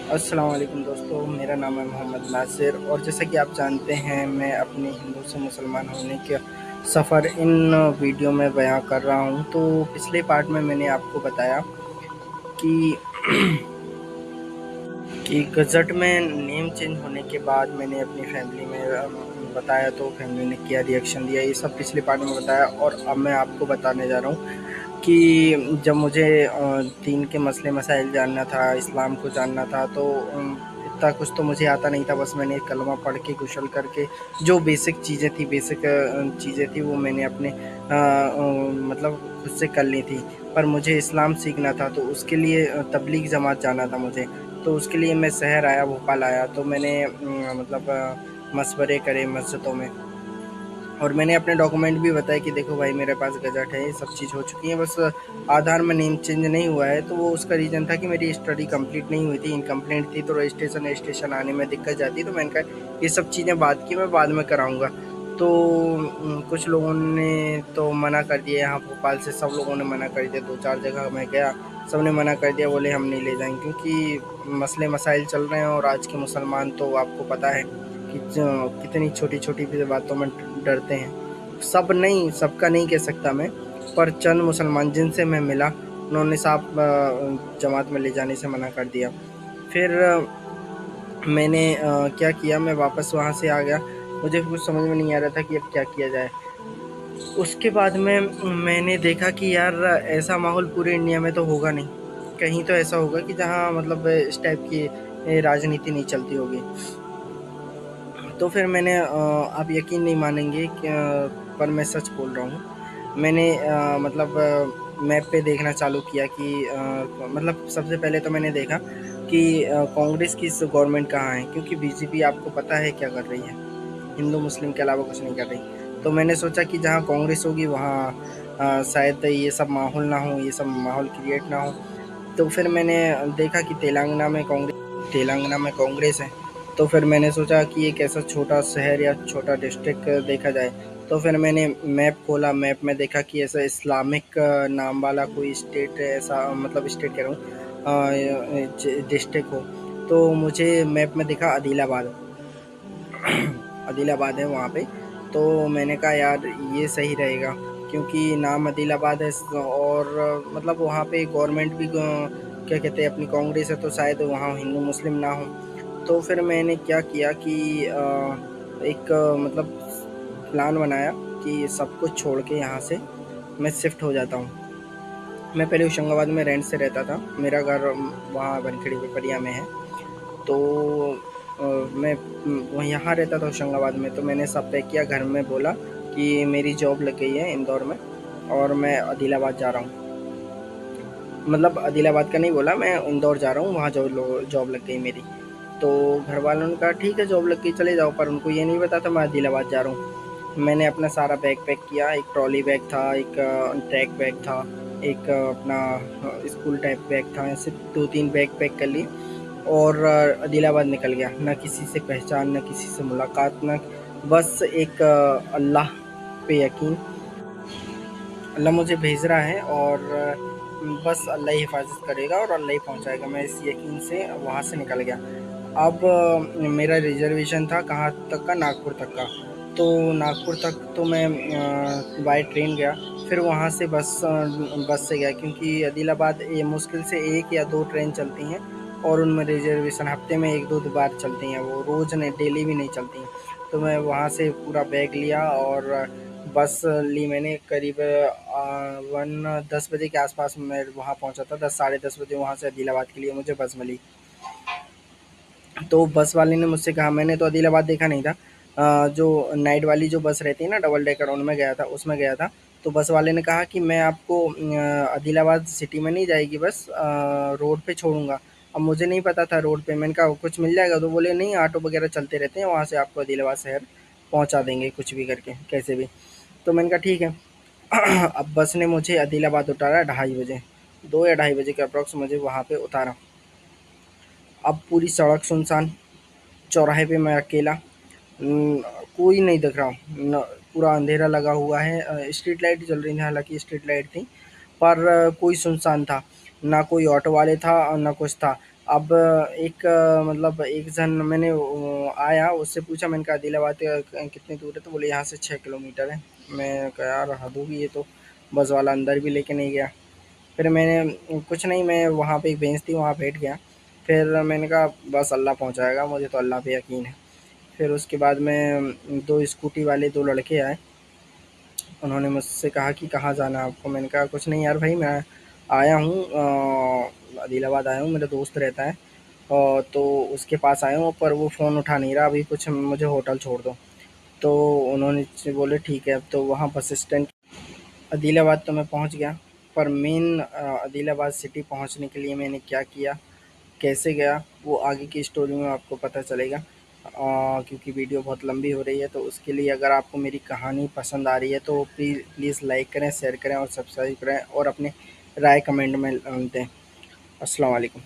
अस्सलाम वालेकुम दोस्तों, मेरा नाम है मोहम्मद नासिर और जैसा कि आप जानते हैं मैं अपने हिंदू से मुसलमान होने का सफ़र इन वीडियो में बयां कर रहा हूं। तो पिछले पार्ट में मैंने आपको बताया कि गज़ट में नेम चेंज होने के बाद मैंने अपनी फैमिली में बताया, तो फैमिली ने क्या रिएक्शन दिया ये सब पिछले पार्ट में बताया। और अब मैं आपको बताने जा रहा हूँ कि जब मुझे दीन के मसले मसाइल जानना था, इस्लाम को जानना था, तो इतना कुछ तो मुझे आता नहीं था। बस मैंने कलमा पढ़ के गुसल करके जो बेसिक चीज़ें थी, बेसिक चीज़ें थी वो मैंने अपने मतलब खुद से कर ली थी। पर मुझे इस्लाम सीखना था, तो उसके लिए तबलीग जमात जाना था मुझे। तो उसके लिए मैं शहर आया, भोपाल आया, तो मैंने मतलब मशवरे करे मस्जिदों में, और मैंने अपने डॉक्यूमेंट भी बताए कि देखो भाई मेरे पास गजट है, ये सब चीज़ हो चुकी है, बस आधार में नेम चेंज नहीं हुआ है। तो वो उसका रीज़न था कि मेरी स्टडी कंप्लीट नहीं हुई थी, इनकम्प्लीट थी, तो रजिस्ट्रेशन आने में दिक्कत जाती। तो मैंने कहा ये सब चीज़ें बाद की, मैं बाद में कराऊँगा। तो कुछ लोगों ने तो मना कर दिया, यहाँ भोपाल से सब लोगों ने मना कर दिया। 2-4 जगह मैं गया, सब ने मना कर दिया, बोले हम नहीं ले जाएंगे, क्योंकि मसले मसाइल चल रहे हैं और आज के मुसलमान तो आपको पता है कि कितनी छोटी-छोटी भी बातों में डरते हैं। सब नहीं, सबका नहीं कह सकता मैं, पर चंद मुसलमान जिनसे मैं मिला, उन्होंने साफ जमात में ले जाने से मना कर दिया। फिर मैंने क्या किया, मैं वापस वहाँ से आ गया। मुझे कुछ समझ में नहीं आ रहा था कि अब क्या किया जाए। उसके बाद में मैंने देखा कि यार ऐसा माहौल पूरे इंडिया में तो होगा नहीं। कहीं तो ऐसा होगा कि जहाँ मतलब इस टाइप की राजनीति नहीं चलती होगी। तो फिर मैंने आप यकीन नहीं मानेंगे कि पर मैं सच बोल रहा हूँ। मैंने मतलब मैप पे देखना चालू किया कि मतलब सबसे पहले तो मैंने देखा कि कांग्रेस की गवर्नमेंट कहाँ है, क्योंकि बीजेपी आपको पता है क्या कर रही है, हिंदू मुस्लिम के अलावा कुछ नहीं कर रही। तो मैंने सोचा कि जहाँ कांग्रेस होगी वहाँ शायद ये सब माहौल ना हो, ये सब माहौल क्रिएट ना हो। तो फिर मैंने देखा कि तेलंगाना में कांग्रेस है। तो फिर मैंने सोचा कि एक ऐसा छोटा शहर या छोटा डिस्ट्रिक्ट देखा जाए। तो फिर मैंने मैप खोला, मैप में देखा कि ऐसा इस्लामिक नाम वाला कोई स्टेट, ऐसा मतलब स्टेट कह रहा हूँ, डिस्ट्रिक्ट हो। तो मुझे मैप में दिखा आदिलाबाद। आदिलाबाद है वहाँ पे। तो मैंने कहा यार ये सही रहेगा, क्योंकि नाम आदिलाबाद है और मतलब वहाँ पे गवर्नमेंट भी क्या कहते हैं अपनी कांग्रेस है, तो शायद वहाँ हिंदू मुस्लिम ना हो। तो फिर मैंने क्या किया कि एक मतलब प्लान बनाया कि सब कुछ छोड़ के यहाँ से मैं शिफ्ट हो जाता हूँ। मैं पहले होशंगाबाद में रेंट से रहता था, मेरा घर वहाँ बनखेड़ी पिपरिया में है। तो मैं वहीं यहाँ रहता था होशंगाबाद में। तो मैंने सब तय किया, घर में बोला कि मेरी जॉब लग गई है इंदौर में और मैं आदिलाबाद जा रहा हूँ। मतलब आदिलाबाद का नहीं बोला, मैं इंदौर जा रहा हूँ, वहाँ जॉब लग गई मेरी। तो घर वालों ने कहा ठीक है जॉब लग गई चले जाओ, पर उनको ये नहीं पता था मैं आदिलाबाद जा रहा हूँ। मैंने अपना सारा बैग पैक किया, एक ट्रॉली बैग था, एक ट्रैक बैग था, एक अपना स्कूल टाइप बैग था, ऐसे 2-3 बैग पैक कर लिए और आदिलाबाद निकल गया। ना किसी से पहचान, ना किसी से मुलाकात, ना बस एक अल्लाह पे यकीन। अल्लाह मुझे भेज रहा है और बस अल्लाह ही हिफाज़त करेगा और अल्लाह ही पहुँचाएगा। मैं इस यकीन से वहाँ से निकल गया। अब मेरा रिज़र्वेशन था कहाँ तक का, नागपुर तक का। तो नागपुर तक तो मैं बाय ट्रेन गया, फिर वहाँ से बस से गया, क्योंकि आदिलाबाद ये मुश्किल से 1 या 2 ट्रेन चलती हैं और उनमें रिज़र्वेशन हफ़्ते में 1-2 बार चलती हैं, वो रोज़ नहीं, डेली भी नहीं चलती हैं। तो मैं वहाँ से पूरा बैग लिया और बस ली मैंने करीब 10 बजे के आसपास मैं वहाँ पहुँचा था। 10 साढ़े 10 बजे वहाँ से आदिलाबाद के लिए मुझे बस मिली। तो बस वाले ने मुझसे कहा, मैंने तो आदिलाबाद देखा नहीं था। जो नाइट वाली जो बस रहती है ना डबल डेकर, उनमें गया था, उसमें गया था। तो बस वाले ने कहा कि मैं आपको आदिलाबाद सिटी में नहीं जाएगी बस, रोड पे छोड़ूँगा। अब मुझे नहीं पता था रोड पे, मैंने कहा कुछ मिल जाएगा? तो बोले नहीं, ऑटो वगैरह चलते रहते हैं, वहाँ से आपको आदिलाबाद शहर पहुँचा देंगे कुछ भी करके, कैसे भी। तो मैंने कहा ठीक है। अब बस ने मुझे आदिलाबाद उतारा 2:30 बजे, 2 या ढाई बजे के अप्रॉक्स मुझे वहाँ पे उतारा। अब पूरी सड़क सुनसान, चौराहे पे मैं अकेला, न, कोई नहीं दिख रहा न, पूरा अंधेरा लगा हुआ है। स्ट्रीट लाइट जल रही थी, हालांकि स्ट्रीट लाइट थी, पर कोई सुनसान था। ना कोई ऑटो वाले था और ना कुछ था। अब एक मतलब एक जन मैंने आया उससे पूछा, मैंने कहा आदिलाबाद कितनी दूर है, तो बोले यहाँ से 6 किलोमीटर है। मैं कहा यार हद होगी ये तो, बस वाला अंदर भी लेके नहीं गया। फिर मैंने कुछ नहीं, मैं वहाँ पे एक बेंच थी वहाँ बैठ गया। फिर मैंने कहा बस अल्लाह पहुँचाएगा, मुझे तो अल्लाह पे यकीन है। फिर उसके बाद में दो स्कूटी वाले दो लड़के आए, उन्होंने मुझसे कहा कि कहाँ जाना है आपको? मैंने कहा कुछ नहीं यार भाई, मैं आया हूँ आदिलाबाद आया हूँ, मेरा दोस्त रहता है तो उसके पास आया हूँ, पर वो फ़ोन उठा नहीं रहा अभी, कुछ मुझे होटल छोड़ दो। तो उन्होंने बोले ठीक है। अब तो वहाँ बस स्टैंड आदिलाबाद तो मैं पहुँच गया, पर मेन आदिलाबाद सिटी पहुँचने के लिए मैंने क्या किया, कैसे गया, वो आगे की स्टोरी में आपको पता चलेगा। क्योंकि वीडियो बहुत लंबी हो रही है, तो उसके लिए अगर आपको मेरी कहानी पसंद आ रही है तो प्लीज़ लाइक करें, शेयर करें और सब्सक्राइब करें और अपने राय कमेंट में दें। अस्सलाम वालेकुम।